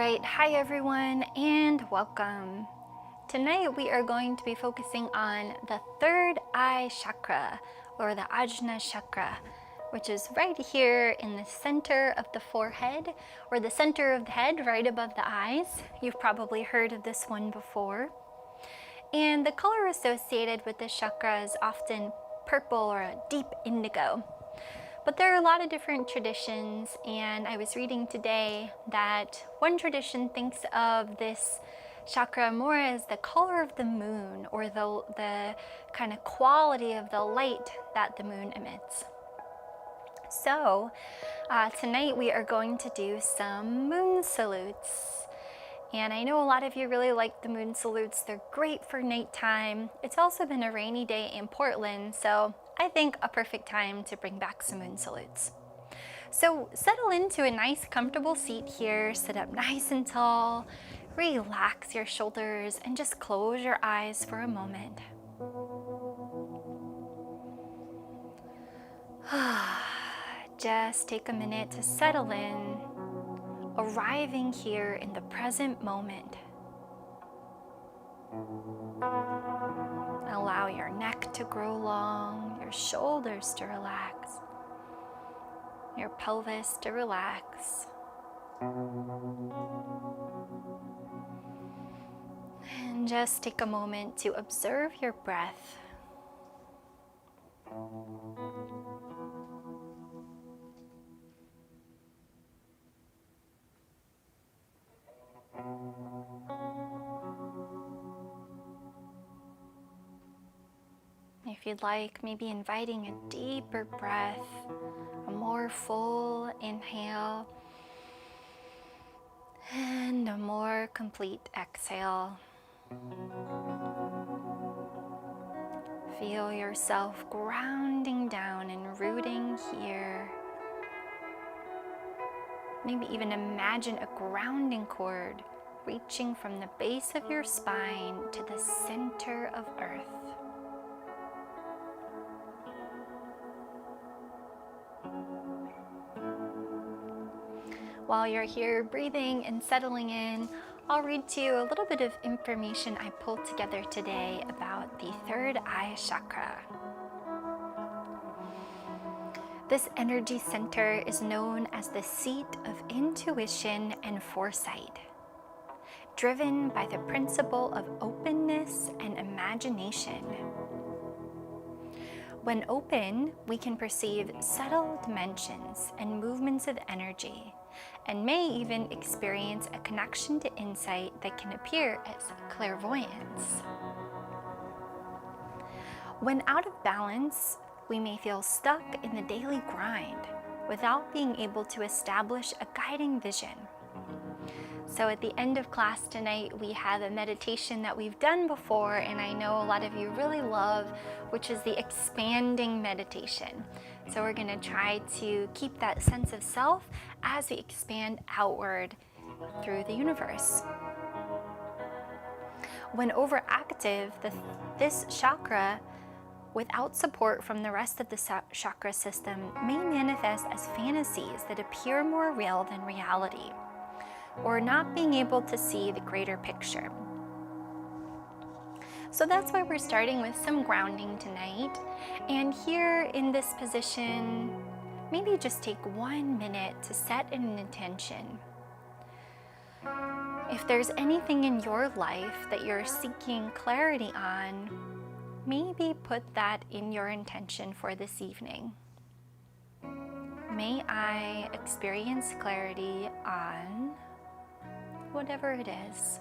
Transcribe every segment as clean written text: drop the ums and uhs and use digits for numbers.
Alright, hi everyone and welcome. Tonight we are going to be focusing on the third eye chakra, or the Ajna chakra, which is right here in the center of the forehead, or the center of the head, right above the eyes. You've probably heard of this one before. And the color associated with this chakra is often purple or a deep indigo. But there are a lot of different traditions, and I was reading today that one tradition thinks of this chakra more as the color of the moon, or the kind of quality of the light that the moon emits. So tonight we are going to do some moon salutes. And I know a lot of you really like the moon salutes. They're great for nighttime. It's also been a rainy day in Portland, so I think a perfect time to bring back some moon salutes. So settle into a nice comfortable seat here, sit up nice and tall, relax your shoulders, and just close your eyes for a moment. Just take a minute to settle in, arriving here in the present moment. Allow your neck to grow long, your shoulders to relax, your pelvis to relax. And just take a moment to observe your breath. If you'd like, maybe inviting a deeper breath, a more full inhale, and a more complete exhale. Feel yourself grounding down and rooting here. Maybe even imagine a grounding cord reaching from the base of your spine to the center of earth. While you're here breathing and settling in, I'll read to you a little bit of information I pulled together today about the third eye chakra. This energy center is known as the seat of intuition and foresight, driven by the principle of openness and imagination. When open, we can perceive subtle dimensions and movements of energy, and may even experience a connection to insight that can appear as clairvoyance. When out of balance, we may feel stuck in the daily grind without being able to establish a guiding vision. So at the end of class tonight, we have a meditation that we've done before, and I know a lot of you really love, which is the expanding meditation. So we're going to try to keep that sense of self as we expand outward through the universe. When overactive, this chakra, without support from the rest of the chakra system, may manifest as fantasies that appear more real than reality, or not being able to see the greater picture. So that's why we're starting with some grounding tonight. And here in this position, maybe just take 1 minute to set an intention. If there's anything in your life that you're seeking clarity on, maybe put that in your intention for this evening. May I experience clarity on whatever it is.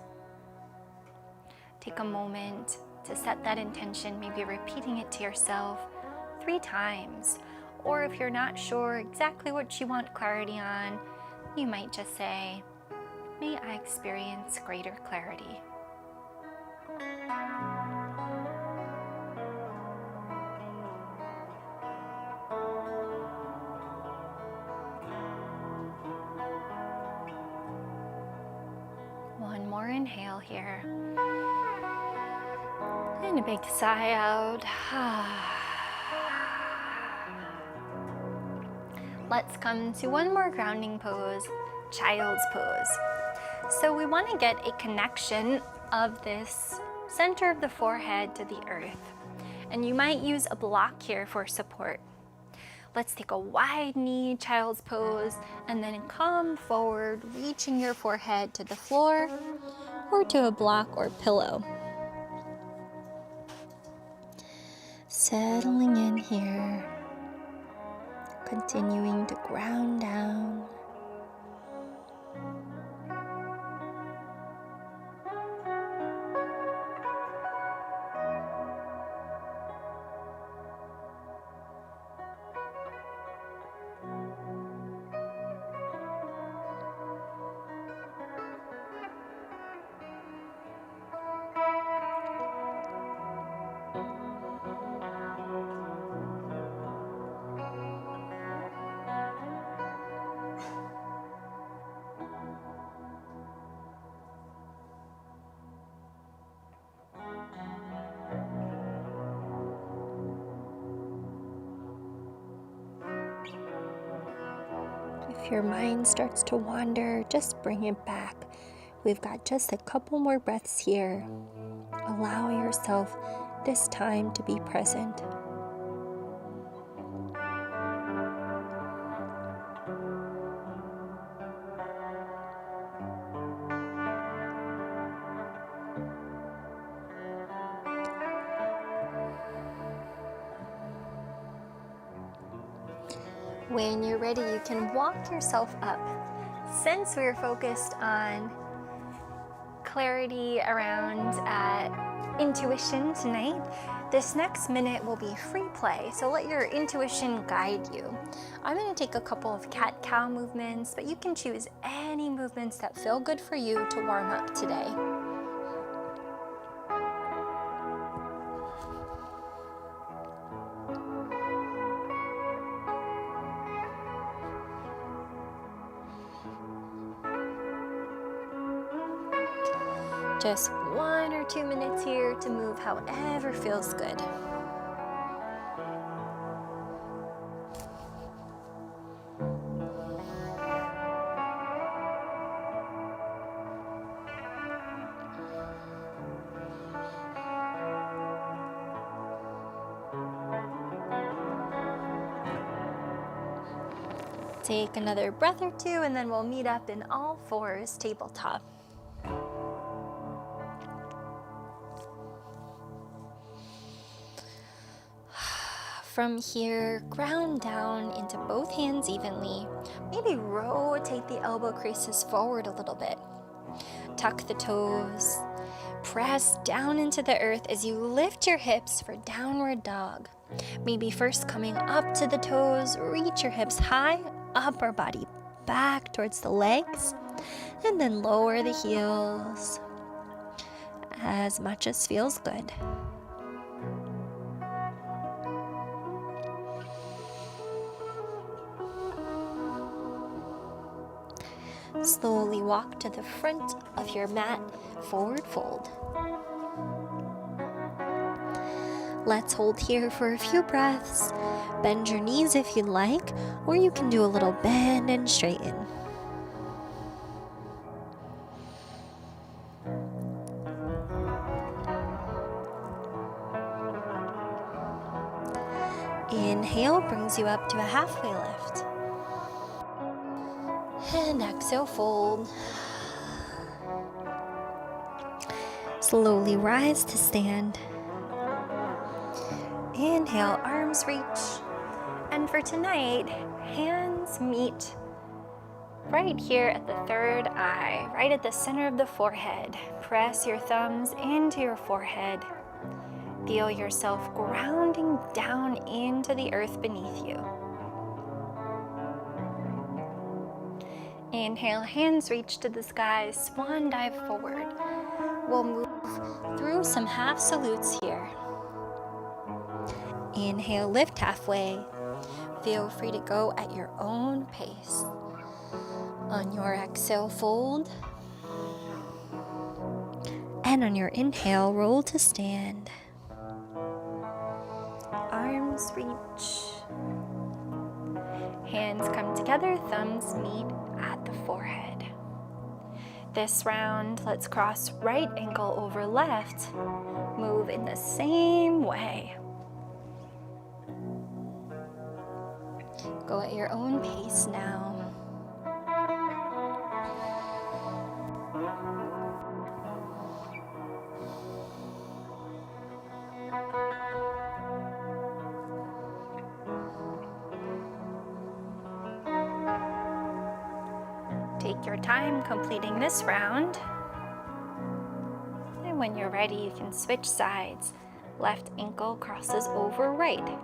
Take a moment to set that intention, maybe repeating it to yourself 3 times. Or if you're not sure exactly what you want clarity on, you might just say, may I experience greater clarity. One more inhale here. And a big sigh out. Let's come to one more grounding pose, child's pose. So we want to get a connection of this center of the forehead to the earth. And you might use a block here for support. Let's take a wide knee, child's pose, and then come forward, reaching your forehead to the floor or to a block or pillow. Settling in here, continuing to ground down. If your mind starts to wander, just bring it back. We've got just a couple more breaths here. Allow yourself this time to be present. When you're ready, you can walk yourself up. Since we're focused on clarity around intuition tonight, this next minute will be free play, so let your intuition guide you. I'm going to take a couple of cat-cow movements, but you can choose any movements that feel good for you to warm up today. Just 1 or 2 minutes here to move however feels good. Take another breath or two, and then we'll meet up in all fours, tabletop. From here, ground down into both hands evenly. Maybe rotate the elbow creases forward a little bit. Tuck the toes. Press down into the earth as you lift your hips for downward dog. Maybe first coming up to the toes, reach your hips high, upper body back towards the legs, and then lower the heels as much as feels good. Slowly walk to the front of your mat, forward fold. Let's hold here for a few breaths. Bend your knees if you like, or you can do a little bend and straighten. Inhale brings you up to a halfway lift. And exhale, fold. Slowly rise to stand. Inhale, arms reach. And for tonight, hands meet right here at the third eye, right at the center of the forehead. Press your thumbs into your forehead. Feel yourself grounding down into the earth beneath you. Inhale, hands reach to the sky, swan dive forward. We'll move through some half salutes here. Inhale, lift halfway. Feel free to go at your own pace. On your exhale, fold. And on your inhale, roll to stand. Arms reach. Hands come together, thumbs meet at the forehead. This round, let's cross right ankle over left. Move in the same way. Go at your own pace now. Take your time completing this round. And when you're ready, you can switch sides. Left ankle crosses over right.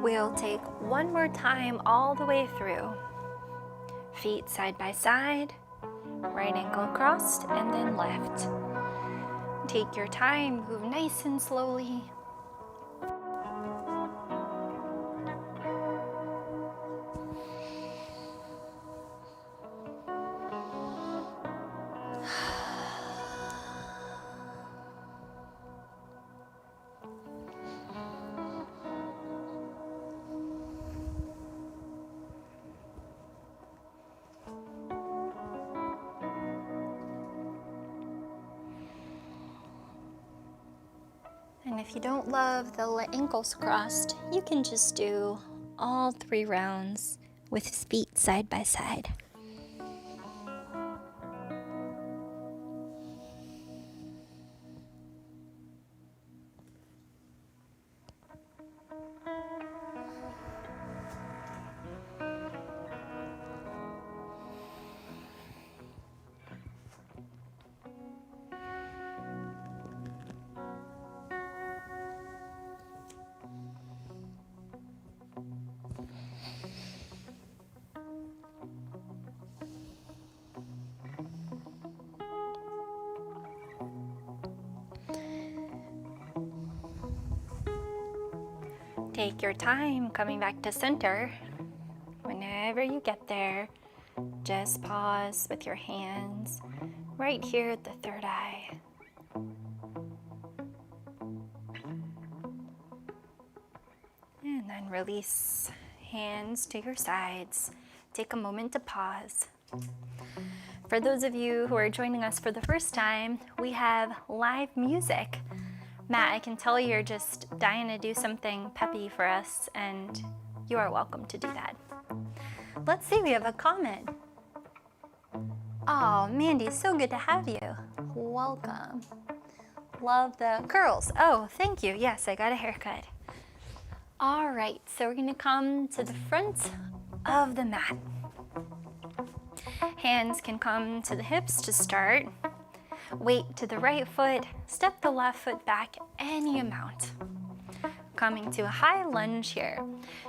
We'll take one more time all the way through. Feet side by side, right ankle crossed, and then left. Take your time, move nice and slowly. And if you don't love the ankles crossed, you can just do all 3 rounds with feet side by side. Take your time coming back to center. Whenever you get there, just pause with your hands right here at the third eye. And then release hands to your sides. Take a moment to pause. For those of you who are joining us for the first time, we have live music. Matt, I can tell you're just dying to do something peppy for us, and you are welcome to do that. Let's see, we have a comment. Oh, Mandy, so good to have you. Welcome. Love the curls. Oh, thank you. Yes, I got a haircut. All right, so we're gonna come to the front of the mat. Hands can come to the hips to start. Weight to the right foot, step the left foot back any amount. Coming to a high lunge here.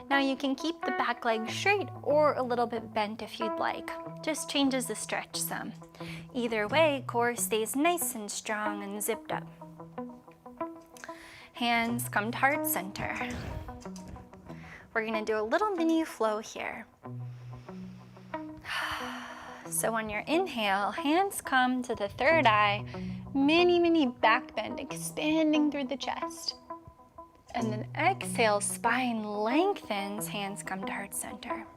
Now you can keep the back leg straight or a little bit bent if you'd like. Just changes the stretch some. Either way, core stays nice and strong and zipped up. Hands come to heart center. We're gonna do a little mini flow here. So on your inhale, hands come to the third eye, mini back bend, expanding through the chest. And then exhale, spine lengthens, hands come to heart center.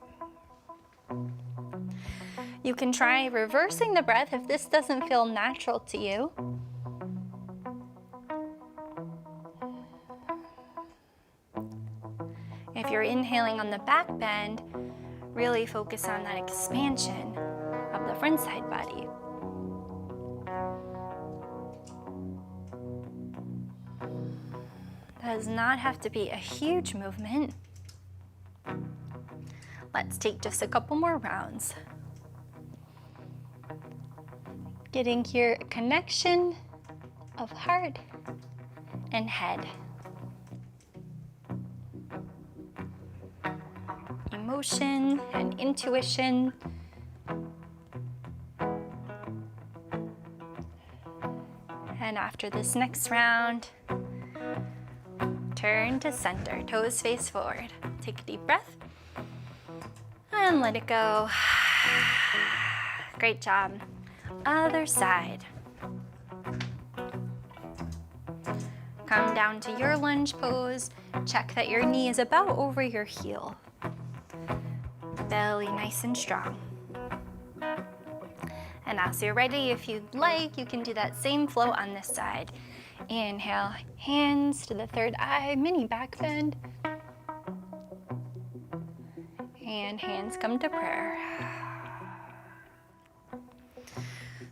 You can try reversing the breath if this doesn't feel natural to you. If you're inhaling on the back bend, really focus on that expansion of the front side body. Does not have to be a huge movement. Let's take just a couple more rounds. Getting here a connection of heart and head. Emotion and intuition. And after this next round, return to center, toes face forward. Take a deep breath and let it go. Great job. Other side. Come down to your lunge pose. Check that your knee is about over your heel. Belly nice and strong. And as you're ready, if you'd like, you can do that same flow on this side. Inhale, hands to the third eye, mini back bend. And hands come to prayer.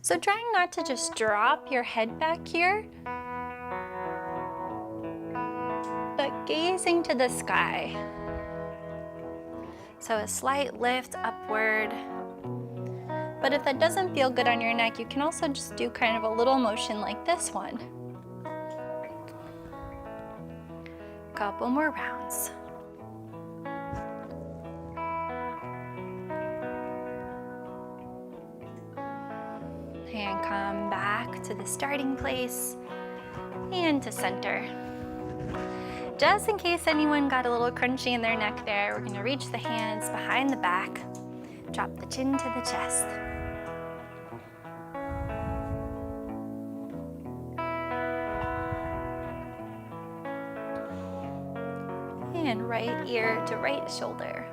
So trying not to just drop your head back here, but gazing to the sky. So a slight lift upward. But if that doesn't feel good on your neck, you can also just do kind of a little motion like this one. Couple more rounds. And come back to the starting place and to center. Just in case anyone got a little crunchy in their neck there, we're gonna reach the hands behind the back, drop the chin to the chest. And right ear to right shoulder.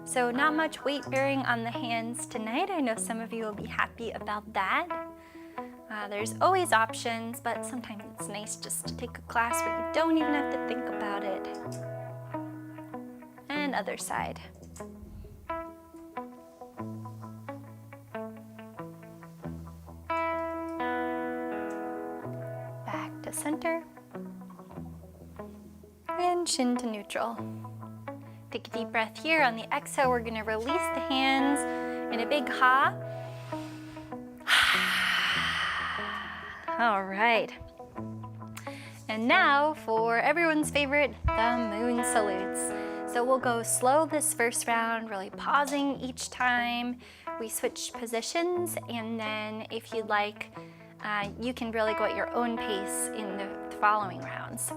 So not much weight bearing on the hands tonight. I know some of you will be happy about that. There's always options, but sometimes it's nice just to take a class where you don't even have to think about it. And other side. Back to center. And chin to neutral. Take a deep breath here. On the exhale, we're gonna release the hands in a big ha. All right. And now for everyone's favorite, the moon salutes. So we'll go slow this first round, really pausing each time we switch positions. And then if you'd like, you can really go at your own pace in the following rounds.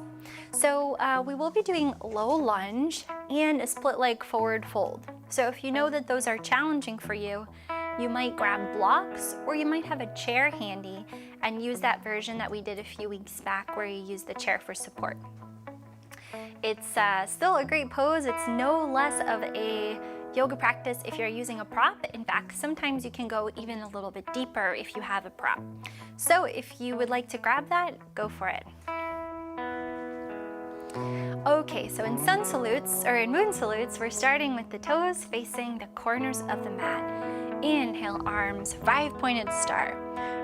So we will be doing low lunge and a split leg forward fold. So if you know that those are challenging for you, you might grab blocks or you might have a chair handy and use that version that we did a few weeks back where you use the chair for support. It's still a great pose. It's no less of a yoga practice if you're using a prop. In fact, sometimes you can go even a little bit deeper if you have a prop. So if you would like to grab that, go for it. Okay, so in sun salutes, or in moon salutes, we're starting with the toes facing the corners of the mat. Inhale, arms, 5-pointed star.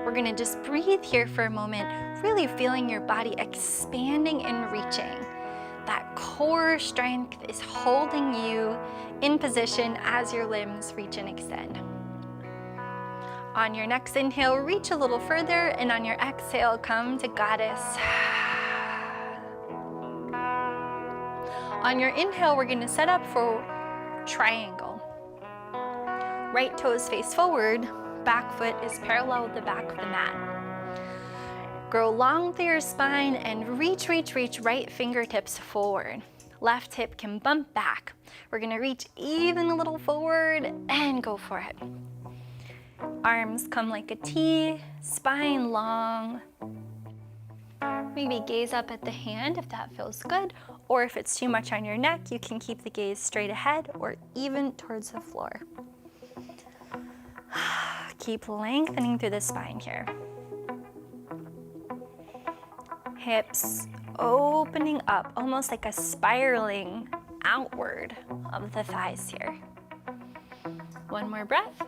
We're gonna just breathe here for a moment, really feeling your body expanding and reaching. That core strength is holding you in position as your limbs reach and extend. On your next inhale, reach a little further, and on your exhale, come to goddess. On your inhale, we're gonna set up for triangle. Right toes face forward, back foot is parallel with the back of the mat. Grow long through your spine and reach right fingertips forward. Left hip can bump back. We're gonna reach even a little forward and go for it. Arms come like a T, spine long. Maybe gaze up at the hand if that feels good, or if it's too much on your neck, you can keep the gaze straight ahead or even towards the floor. Keep lengthening through the spine here. Hips opening up, almost like a spiraling outward of the thighs here. One more breath,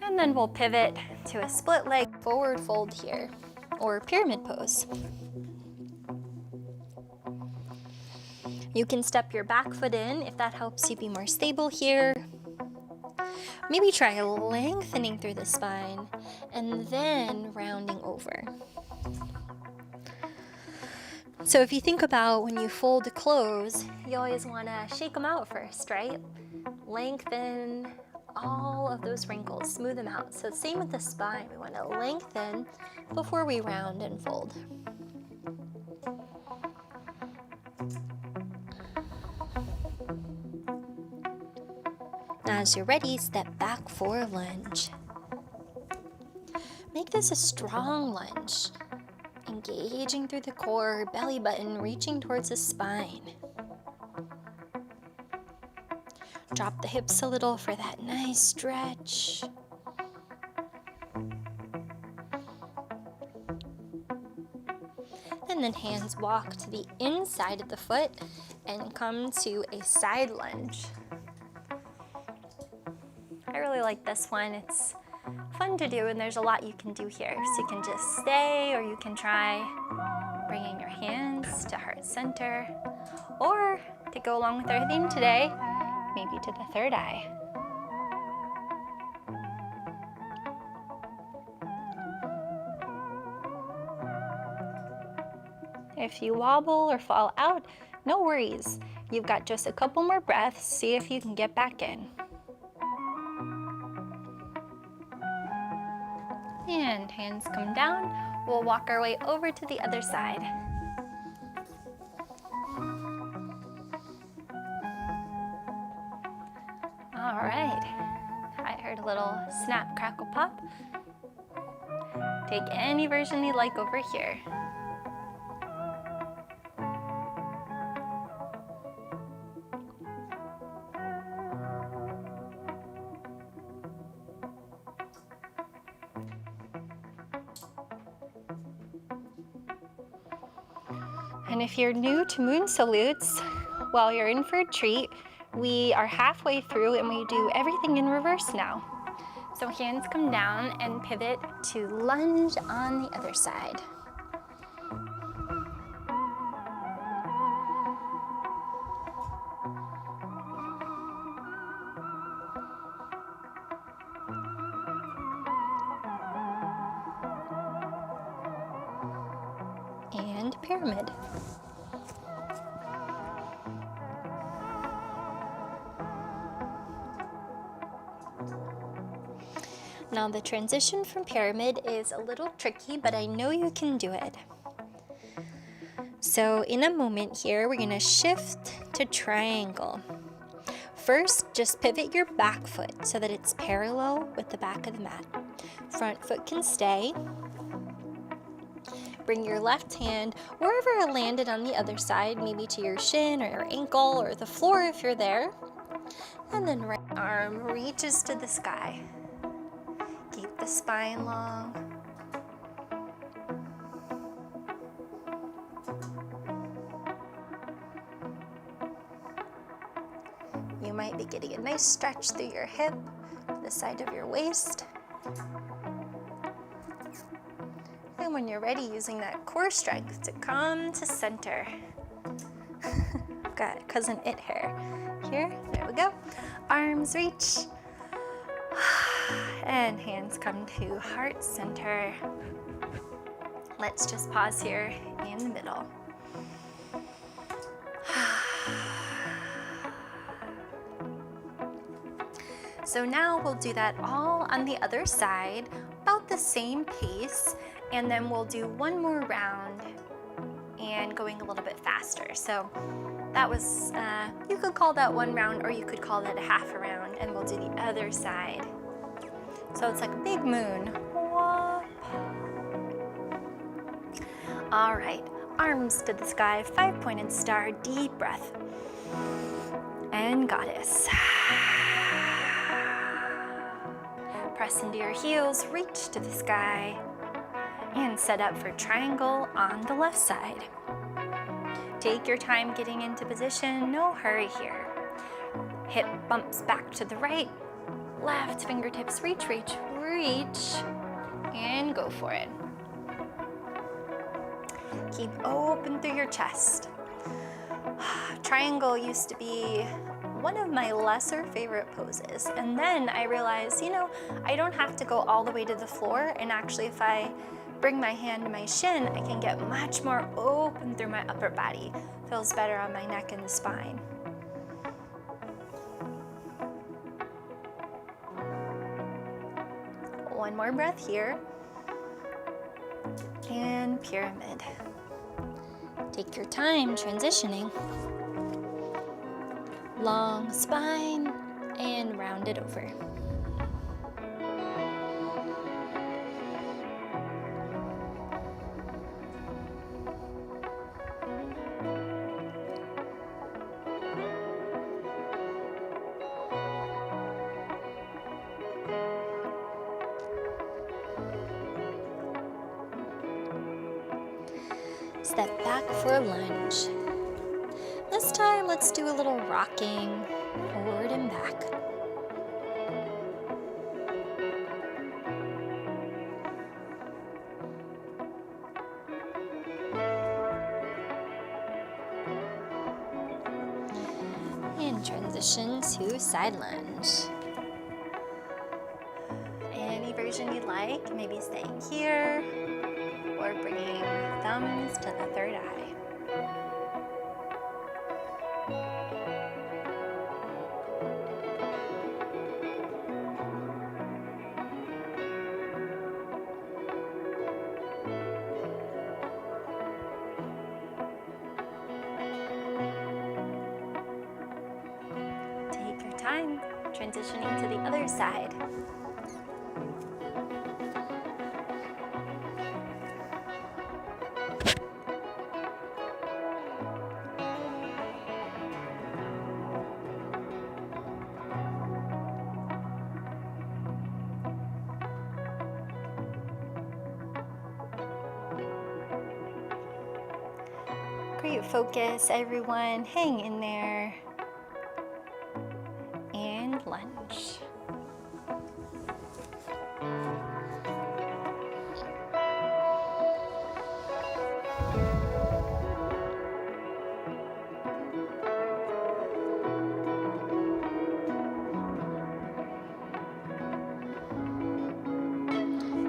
and then we'll pivot to a split leg forward fold here, or pyramid pose. You can step your back foot in if that helps you be more stable here. Maybe try lengthening through the spine and then rounding over. So if you think about when you fold clothes, you always want to shake them out first, right? Lengthen all of those wrinkles, smooth them out. So same with the spine, we want to lengthen before we round and fold. Now as you're ready, step back for lunge. Make this a strong lunge, engaging through the core, belly button, reaching towards the spine. Drop the hips a little for that nice stretch. And then hands walk to the inside of the foot and come to a side lunge. I really like this one. It's fun to do, and there's a lot you can do here. So you can just stay, or you can try bringing your hands to heart center, or to go along with our theme today, maybe to the third eye. If you wobble or fall out, no worries. You've got just a couple more breaths. See if you can get back in. And hands come down. We'll walk our way over to the other side. All right. I heard a little snap, crackle, pop. Take any version you like over here. And if you're new to moon salutes, well, you're in for a treat. We are halfway through and we do everything in reverse now. So hands come down and pivot to lunge on the other side. And pyramid. Now the transition from pyramid is a little tricky, but I know you can do it. So in a moment here, we're gonna shift to triangle. First, just pivot your back foot so that it's parallel with the back of the mat. Front foot can stay. Bring your left hand wherever it landed on the other side, maybe to your shin or your ankle or the floor if you're there. And then right arm reaches to the sky. Keep the spine long. You might be getting a nice stretch through your hip, the side of your waist. And when you're ready, using that core strength to come to center. Got cousin it hair here. There we go. Arms reach. And hands come to heart center. Let's just pause here in the middle. So now we'll do that all on the other side, about the same pace, and then we'll do one more round and going a little bit faster. So that was, you could call that one round or you could call that a half a round, and we'll do the other side. So it's like a big moon. Whoop. All right, arms to the sky, 5-pointed star, deep breath. And goddess. Press into your heels, reach to the sky, and set up for triangle on the left side. Take your time getting into position, no hurry here. Hip bumps back to the right, left fingertips reach, reach, reach, and go for it. Keep open through your chest. Triangle used to be one of my lesser favorite poses, and then I realized, I don't have to go all the way to the floor, and actually if I bring my hand to my shin, I can get much more open through my upper body. Feels better on my neck and the spine. One more breath here. And pyramid. Take your time transitioning. Long spine and round it over. Step back for a lunge. This time, let's do a little rocking forward and back. And transition to side lunge. Any version you'd like, maybe staying here or bringing thumbs to the third eye. Take your time, transitioning to the other side. Great focus, everyone. Hang in there. And lunge.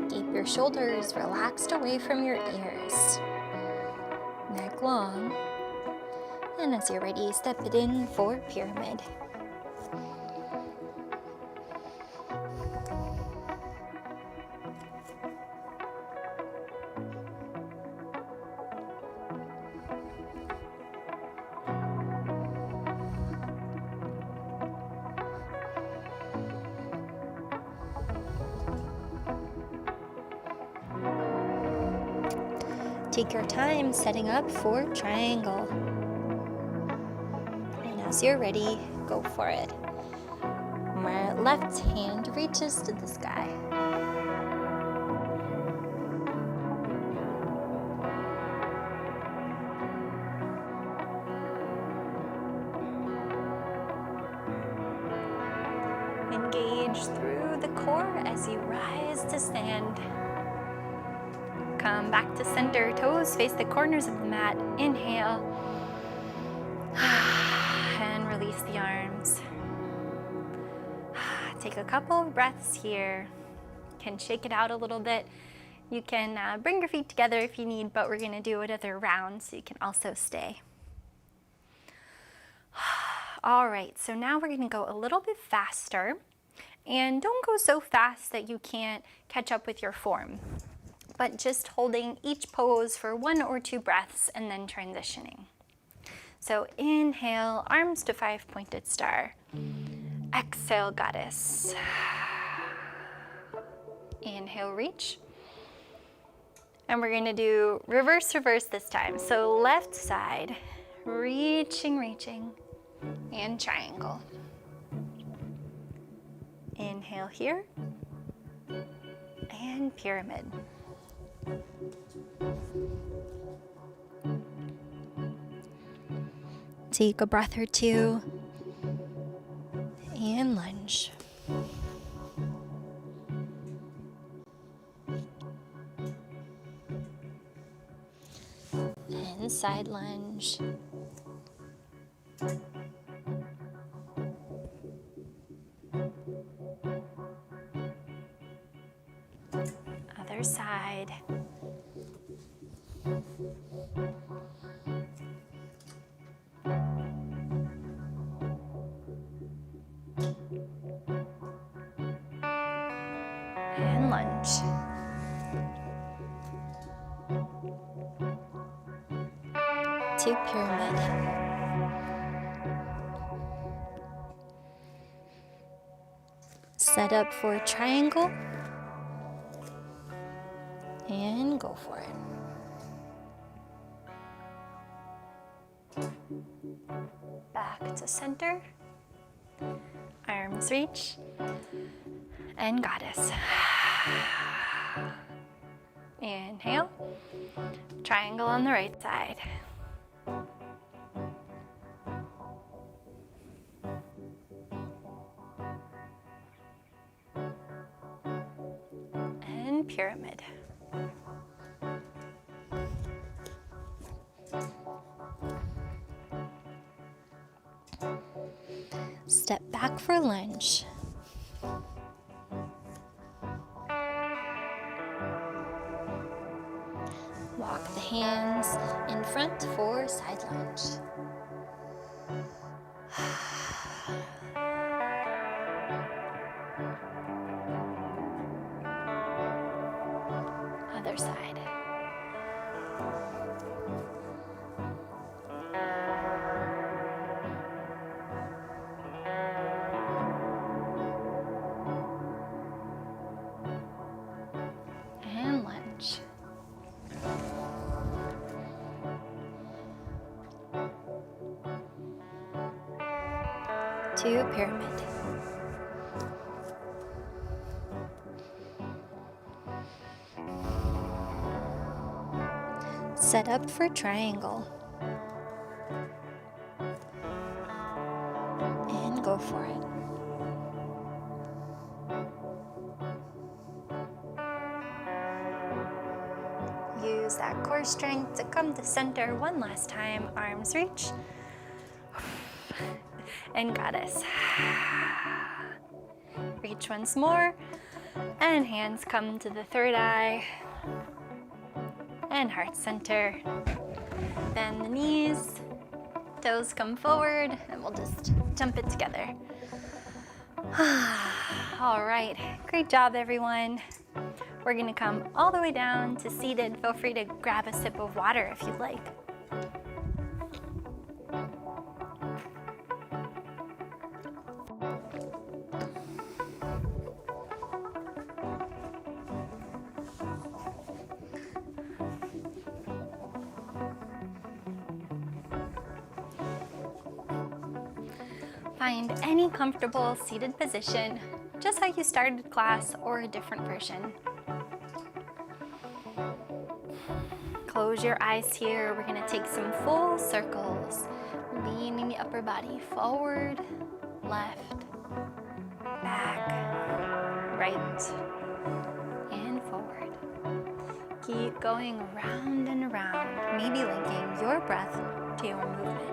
Keep your shoulders relaxed away from your ears. Neck long, and as you're ready, step it in for pyramid. Take your time setting up for triangle. And as you're ready, go for it. My left hand reaches to the sky. Engage through the core as you rise to stand. Come back to center, toes face the corners of the mat. Inhale, and release the arms. Take a couple of breaths here. Can shake it out a little bit. You can bring your feet together if you need, but we're gonna do another round so you can also stay. All right, so now we're gonna go a little bit faster, and don't go so fast that you can't catch up with your form, but just holding each pose for 1 or 2 breaths and then transitioning. So inhale, arms to 5-pointed star. Exhale, goddess. Inhale, reach. And we're gonna do reverse, reverse this time. So left side, reaching, reaching, and triangle. Inhale here, and pyramid. Take a breath or two, and lunge. And side lunge. Other side. And lunge. to pyramid. Set up for triangle and go for it. Back to center, arms reach, and goddess. Inhale, triangle on the right side. And pyramid. Step back for lunge. Walk the hands in front for side lunge. Other side. And lunge. To pyramid. Set up for triangle. And go for it. Use that core strength to come to center one last time. Arms reach. And goddess. Reach once more. And hands come to the third eye. And heart center. Bend the knees. Toes come forward. And we'll just jump it together. All right. Great job, everyone. We're going to come all the way down to seated. Feel free to grab a sip of water if you'd like. Find any comfortable seated position, just how you started class or a different version. Close your eyes here. We're going to take some full circles, leaning the upper body forward, left, back, right, and forward. Keep going around and around, maybe linking your breath to your movement.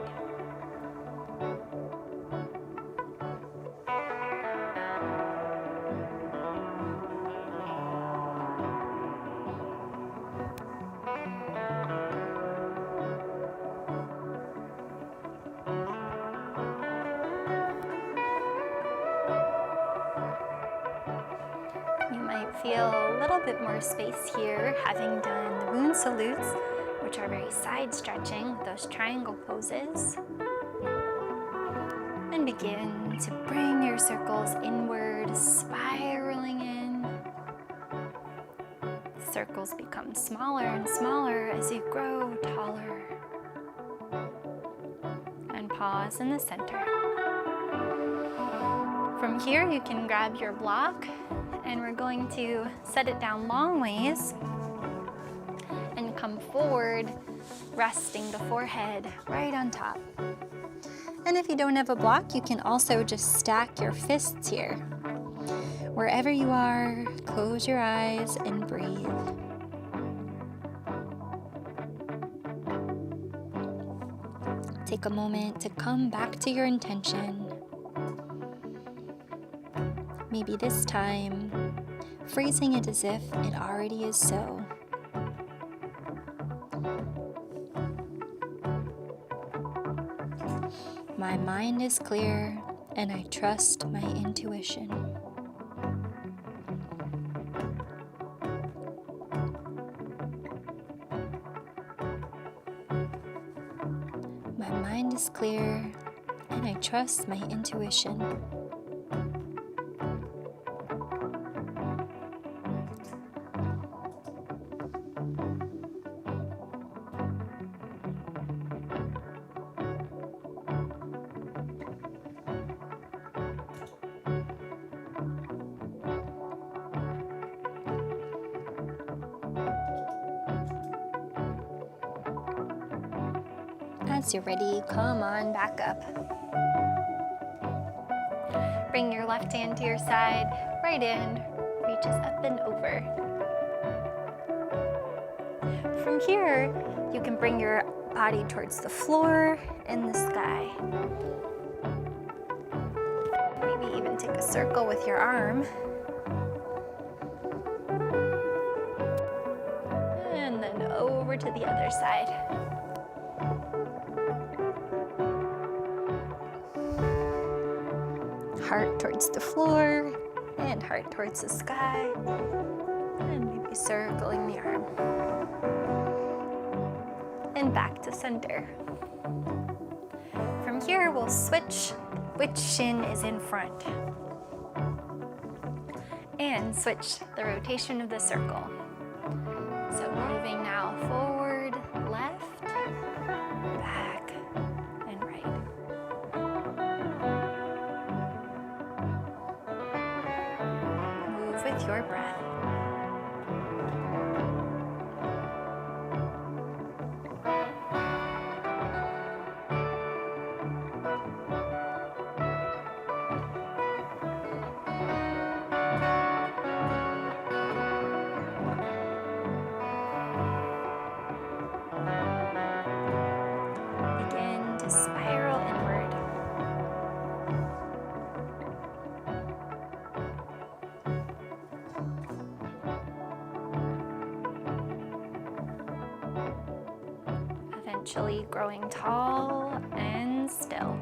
Feel a little bit more space here, having done the moon salutes, which are very side stretching with those triangle poses. And begin to bring your circles inward, spiraling in. The circles become smaller and smaller as you grow taller. And pause in the center. From here, you can grab your block. And we're going to set it down long ways and come forward, resting the forehead right on top. And if you don't have a block, you can also just stack your fists here. Wherever you are, close your eyes and breathe. Take a moment to come back to your intention. Maybe this time, phrasing it as if it already is so. My mind is clear, and I trust my intuition. My mind is clear, and I trust my intuition. As you're ready, come on back up. Bring your left hand to your side, right hand reaches up and over. From here, you can bring your body towards the floor and the sky. Maybe even take a circle with your arm. And then over to the other side. Heart towards the floor and heart towards the sky, and maybe circling the arm. And back to center. From here, we'll switch which shin is in front. And switch the rotation of the circle. So moving now forward, left, back, and right. Move with your breath. Spiral inward. Eventually growing tall and still.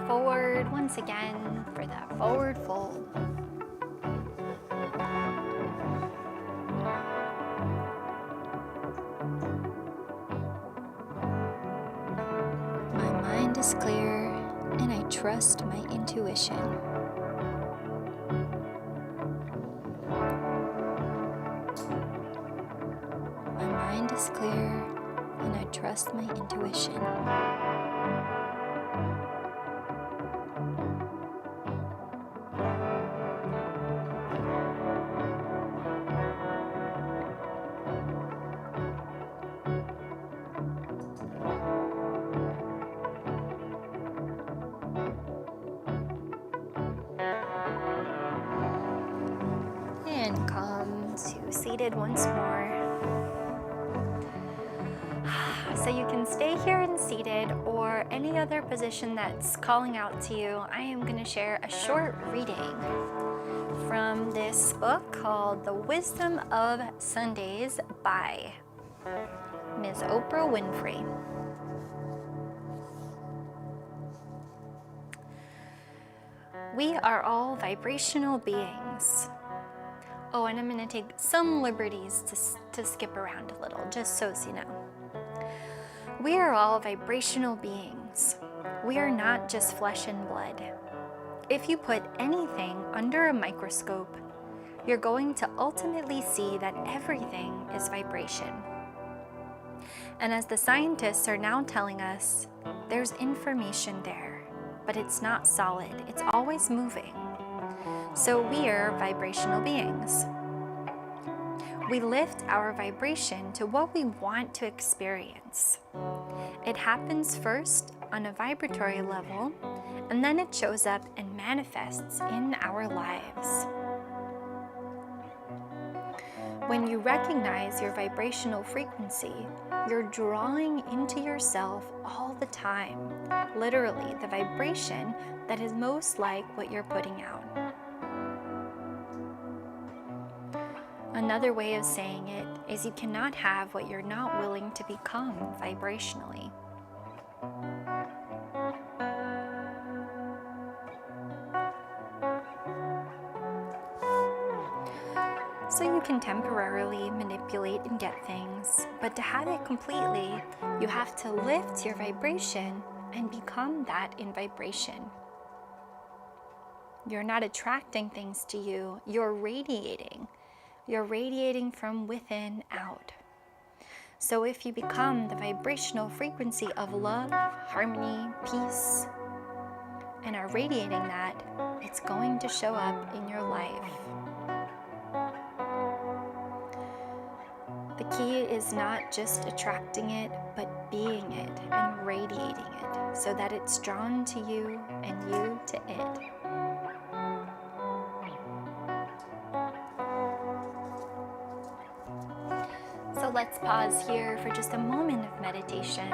Forward once again for that forward fold. My mind is clear and I trust my intuition. My mind is clear and I trust my intuition. And come to seated once more. So you can stay here in seated or any other position that's calling out to you. I am going to share a short reading from this book called The Wisdom of Sundays by Ms. Oprah Winfrey. We are all vibrational beings. Oh, and I'm going to take some liberties to skip around a little, just so you know. We are all vibrational beings. We are not just flesh and blood. If you put anything under a microscope, you're going to ultimately see that everything is vibration. And as the scientists are now telling us, there's information there, but it's not solid. It's always moving. So we are vibrational beings. We lift our vibration to what we want to experience. It happens first on a vibratory level, and then it shows up and manifests in our lives. When you recognize your vibrational frequency, you're drawing into yourself all the time, literally the vibration that is most like what you're putting out. Another way of saying it is you cannot have what you're not willing to become vibrationally. So you can temporarily manipulate and get things, but to have it completely, you have to lift your vibration and become that in vibration. You're not attracting things to you, you're radiating. You're radiating from within out. So if you become the vibrational frequency of love, harmony, peace, and are radiating that, it's going to show up in your life. The key is not just attracting it, but being it and radiating it so that it's drawn to you and you to it. So let's pause here for just a moment of meditation.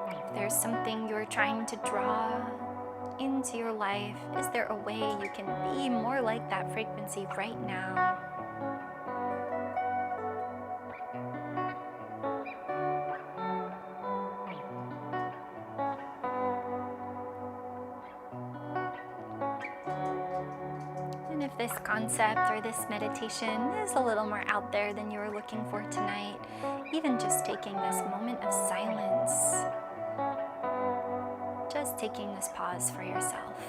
If there's something you're trying to draw into your life, is there a way you can be more like that frequency right now? And if this concept or this meditation is a little more out there than you were looking for tonight, even just taking this moment of silence, just taking this pause for yourself.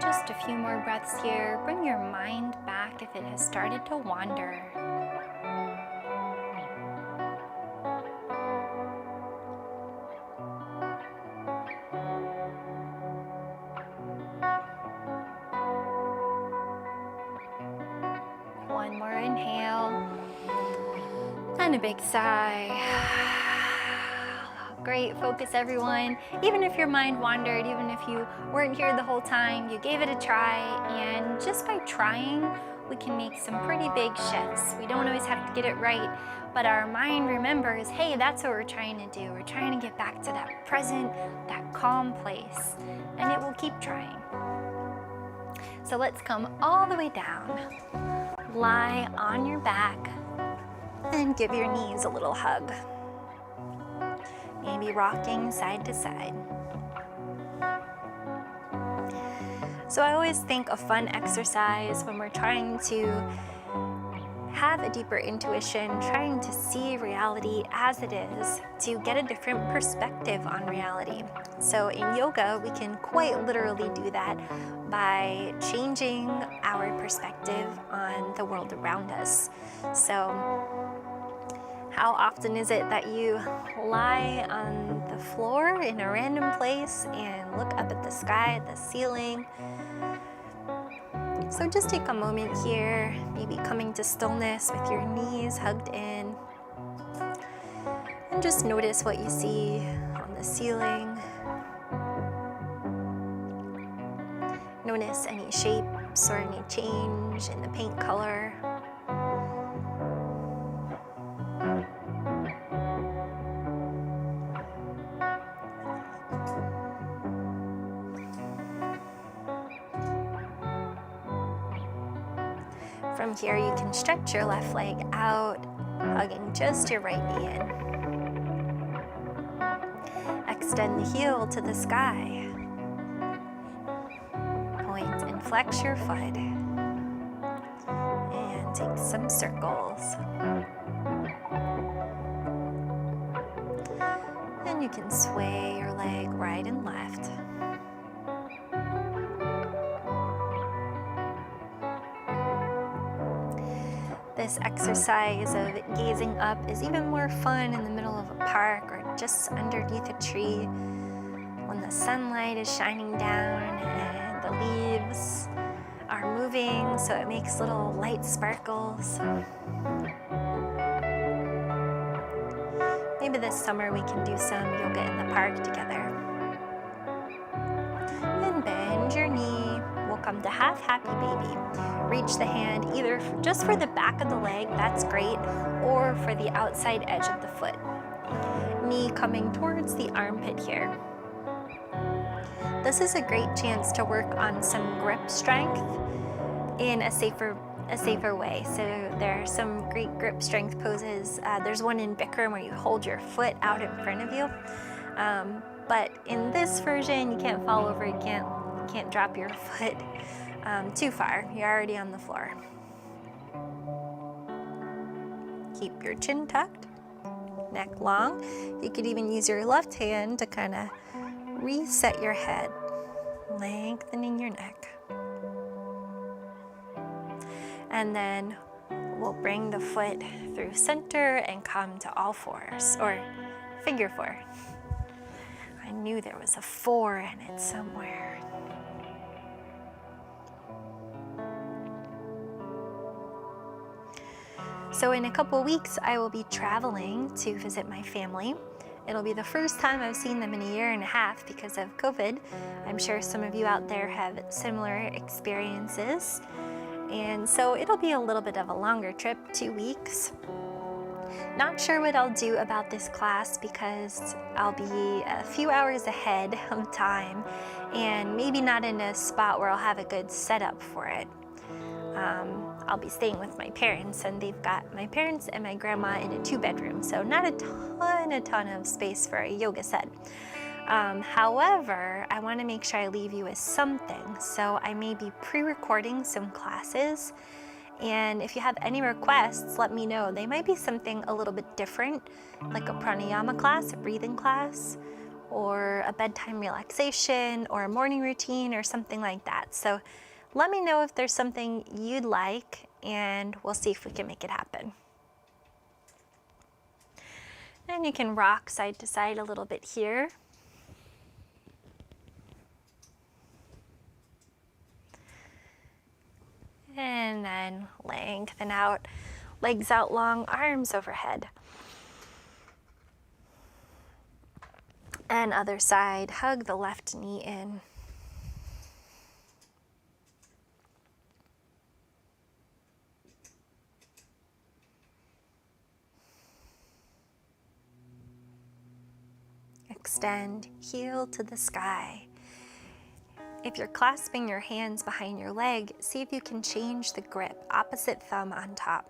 Just a few more breaths here. Bring your mind back if it has started to wander. One more inhale and a big sigh. Great, focus everyone. Even if your mind wandered, even if you weren't here the whole time, you gave it a try, and just by trying, we can make some pretty big shifts. We don't always have to get it right, but our mind remembers, hey, that's what we're trying to do. We're trying to get back to that present, that calm place, and it will keep trying. So let's come all the way down. Lie on your back and give your knees a little hug. Maybe rocking side to side. So I always think a fun exercise when we're trying to have a deeper intuition, trying to see reality as it is, to get a different perspective on reality. So in yoga, we can quite literally do that by changing our perspective on the world around us. So how often is it that you lie on the floor in a random place and look up at the sky, at the ceiling? So just take a moment here, maybe coming to stillness with your knees hugged in. And just notice what you see on the ceiling. Notice any shapes or any change in the paint color. From here, you can stretch your left leg out, hugging just your right knee in. Extend the heel to the sky. Point and flex your foot. And take some circles. And you can sway your leg right and left. This exercise of gazing up is even more fun in the middle of a park or just underneath a tree when the sunlight is shining down and the leaves are moving, so it makes little light sparkles. Maybe this summer we can do some yoga in the park together. bend your knee. We'll come to half happy baby. Reach the hand either just for the back of the leg, that's great, or for the outside edge of the foot. Knee coming towards the armpit here. This is a great chance to work on some grip strength in a safer way. So there are some great grip strength poses. There's one in Bikram where you hold your foot out in front of you. But in this version, you can't fall over, you can't drop your foot too far. You're already on the floor. Keep your chin tucked, neck long. You could even use your left hand to kind of reset your head, lengthening your neck. And then we'll bring the foot through center and come to all fours, or figure four. I knew there was a 4 in it somewhere. So in a couple weeks, I will be traveling to visit my family. It'll be the first time I've seen them in a year and a half because of COVID. I'm sure some of you out there have similar experiences. And so it'll be a little bit of a longer trip, 2 weeks. Not sure what I'll do about this class because I'll be a few hours ahead of time and maybe not in a spot where I'll have a good setup for it. I'll be staying with my parents, and they've got my parents and my grandma in a 2-bedroom, so not a ton of space for a yoga set. However, I want to make sure I leave you with something, so I may be pre-recording some classes, and if you have any requests, let me know. They might be something a little bit different, like a pranayama class, a breathing class, or a bedtime relaxation, or a morning routine, or something like that. So let me know if there's something you'd like, and we'll see if we can make it happen. And you can rock side to side a little bit here. And then lengthen out, legs out long, arms overhead. And other side, hug the left knee in. Extend, heel to the sky. If you're clasping your hands behind your leg, see if you can change the grip, opposite thumb on top.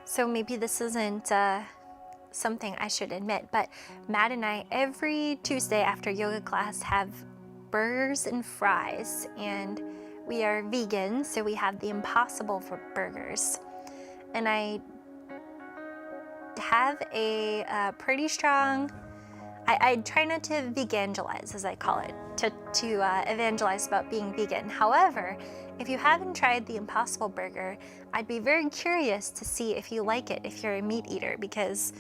So maybe this isn't something I should admit, but Matt and I, every Tuesday after yoga class, have burgers and fries, and we are vegan, so we have the Impossible for burgers. And I have a pretty strong, I try not to vegangelize, as I call it, to evangelize about being vegan. However, if you haven't tried the Impossible Burger, I'd be very curious to see if you like it, if you're a meat eater, because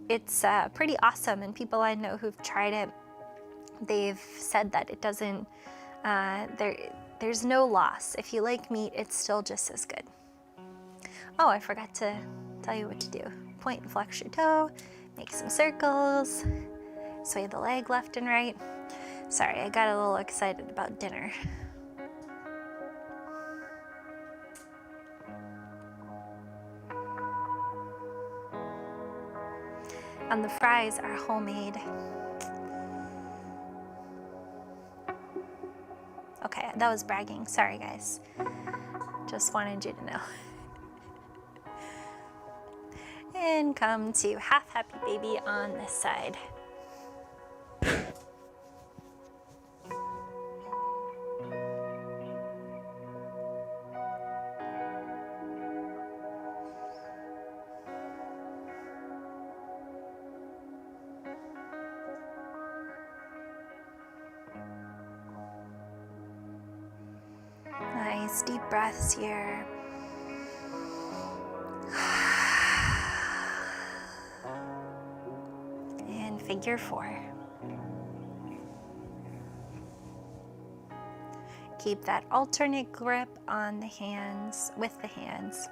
it's pretty awesome, and people I know who've tried it, they've said that it doesn't, there's no loss. If you like meat, it's still just as good. Oh, I forgot to tell you what to do. Point and flex your toe, make some circles, sway the leg left and right. Sorry, I got a little excited about dinner. And the fries are homemade. Okay, that was bragging. Sorry, guys. Just wanted you to know. And come to half happy baby on this side. Nice deep breaths here. And figure four. keep that alternate grip on the hands, with the hands.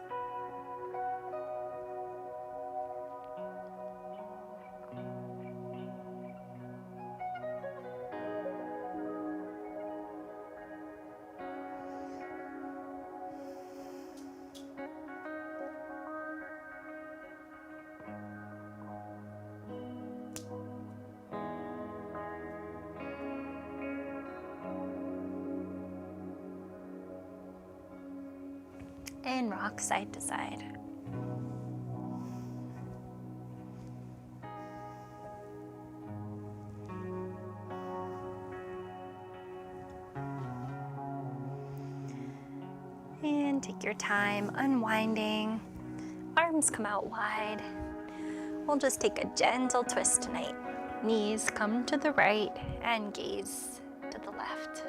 And rock side to side. And take your time unwinding. Arms come out wide. We'll just take a gentle twist tonight. Knees come to the right and gaze to the left.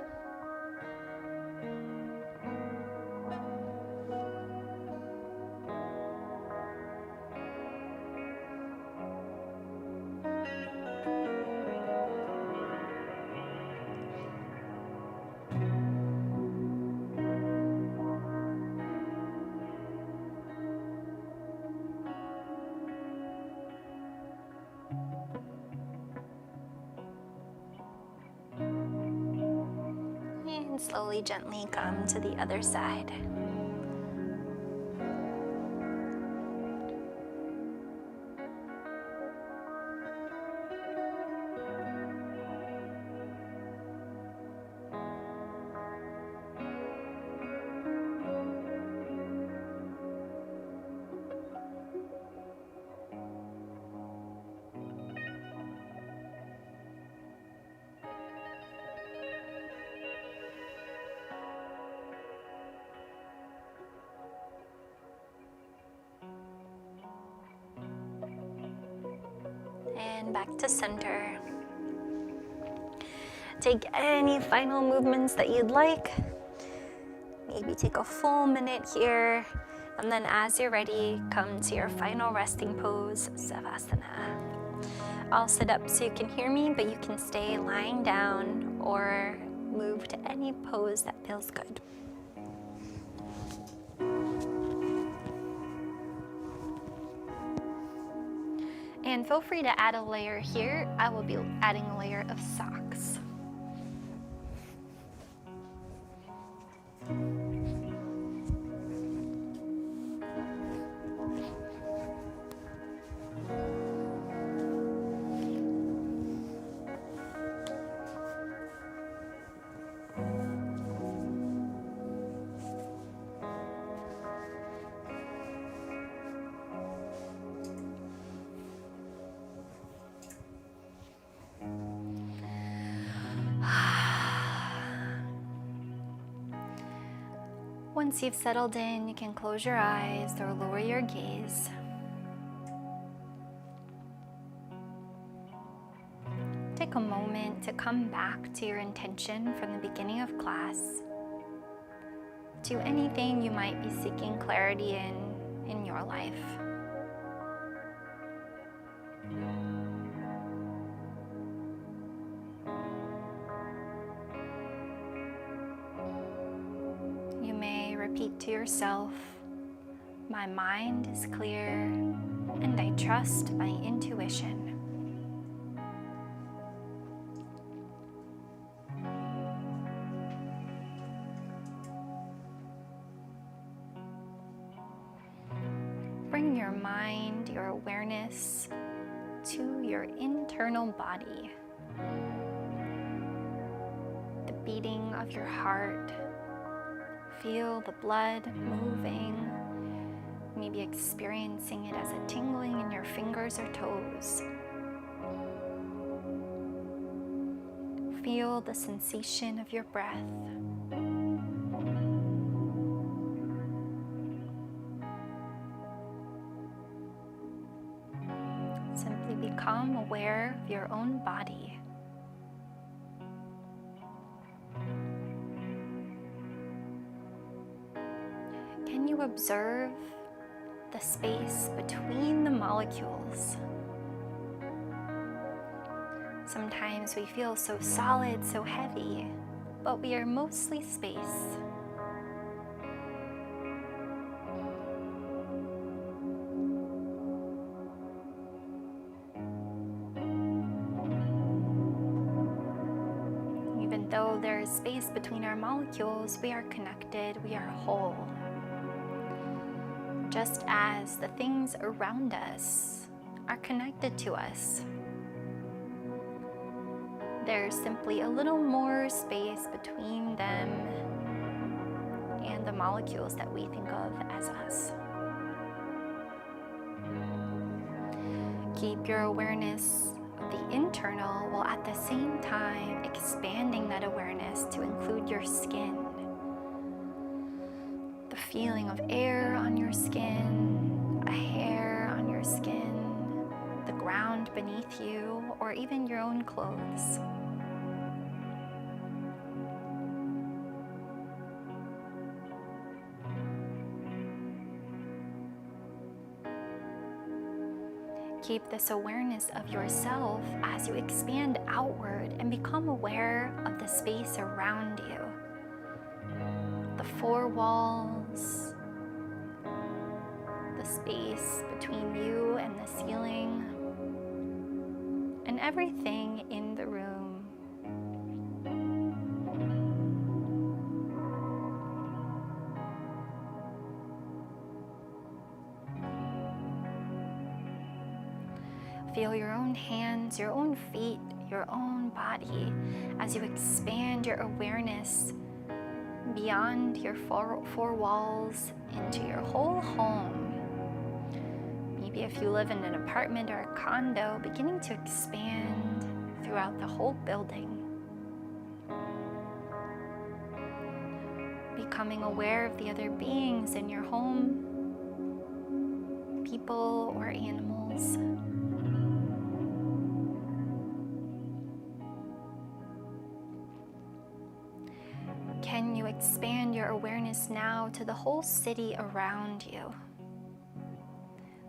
And slowly, gently come to the other side. And back to center. Take any final movements that you'd like. Maybe take a full minute here. And then as you're ready, come to your final resting pose, Savasana. I'll sit up so you can hear me, but you can stay lying down or move to any pose that feels good. And feel free to add a layer here. I will be adding a layer of socks. Once you've settled in, you can close your eyes or lower your gaze. Take a moment to come back to your intention from the beginning of class, to anything you might be seeking clarity in your life. Repeat to yourself, my mind is clear and I trust my intuition. Bring your mind, your awareness to your internal body. The beating of your heart. Feel the blood moving, maybe experiencing it as a tingling in your fingers or toes. Feel the sensation of your breath. Simply become aware of your own body. Can you observe the space between the molecules? Sometimes we feel so solid, so heavy, but we are mostly space. Even though there is space between our molecules, we are connected, we are whole. Just as the things around us are connected to us. There's simply a little more space between them and the molecules that we think of as us. Keep your awareness of the internal while at the same time expanding that awareness to include your skin. The feeling of air on your skin, a hair on your skin, the ground beneath you, or even your own clothes. Keep this awareness of yourself as you expand outward and become aware of the space around you. The four walls, the space between you and the ceiling, and everything in the room. Feel your own hands, your own feet, your own body as you expand your awareness beyond your four walls into your whole home. Maybe if you live in an apartment or a condo, beginning to expand throughout the whole building. Becoming aware of the other beings in your home, people or animals. Can you expand your awareness now to the whole city around you?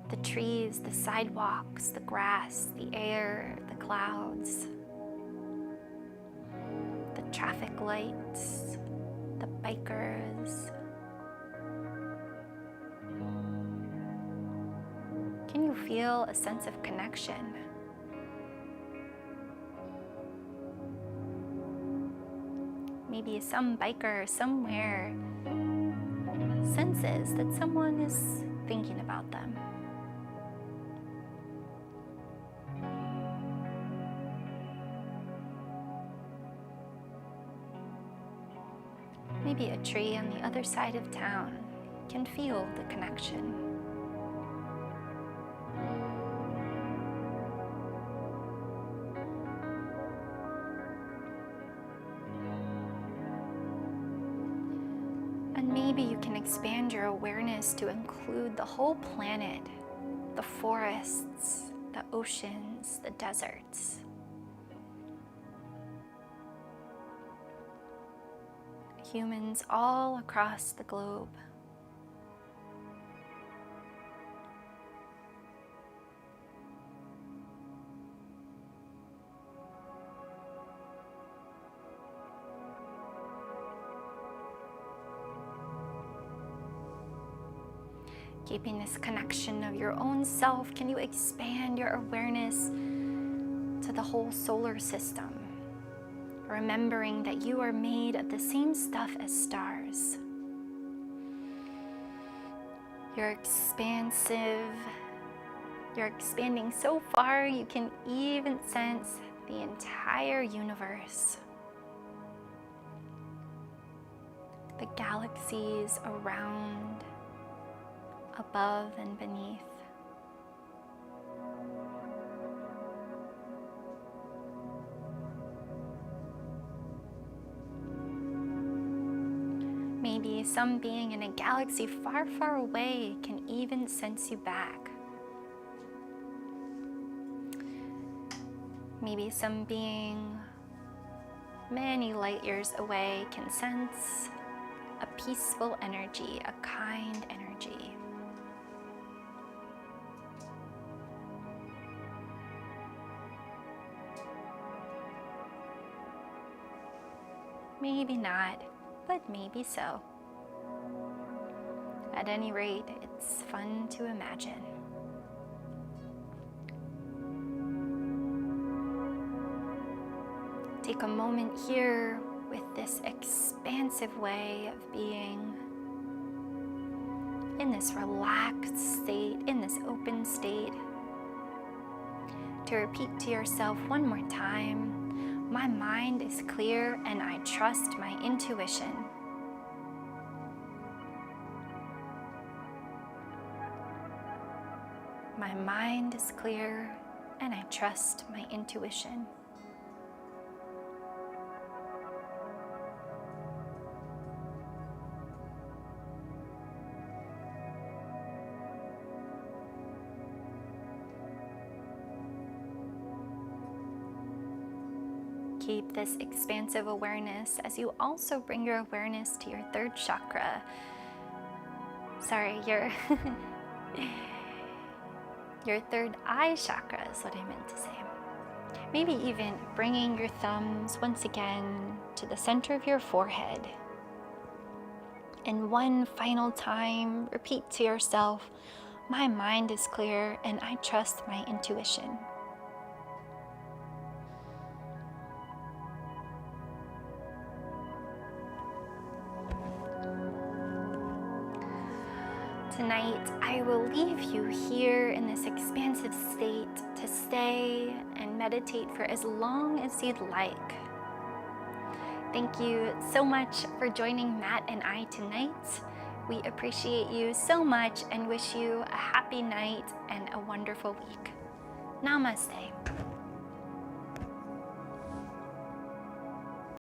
The trees, the sidewalks, the grass, the air, the clouds, the traffic lights, the bikers. Can you feel a sense of connection? Maybe some biker somewhere senses that someone is thinking about them. Maybe a tree on the other side of town can feel the connection. And maybe you can expand your awareness to include the whole planet, the forests, the oceans, the deserts. Humans all across the globe. Keeping this connection of your own self, can you expand your awareness to the whole solar system? Remembering that you are made of the same stuff as stars. You're expansive. You're expanding so far you can even sense the entire universe. The galaxies around, above and beneath. Maybe some being in a galaxy far, far away can even sense you back. Maybe some being many light years away can sense a peaceful energy, a kind energy. maybe not, but maybe so. At any rate, it's fun to imagine. Take a moment here with this expansive way of being, in this relaxed state, in this open state, to repeat to yourself one more time, my mind is clear and I trust my intuition. My mind is clear and I trust my intuition. Keep this expansive awareness as you also bring your awareness to your third chakra. Your third eye chakra is what I meant to say. Maybe even bringing your thumbs once again to the center of your forehead. And one final time, repeat to yourself, my mind is clear and I trust my intuition. Tonight, I will leave you here in this expansive state to stay and meditate for as long as you'd like. Thank you so much for joining Matt and I tonight. We appreciate you so much and wish you a happy night and a wonderful week. Namaste.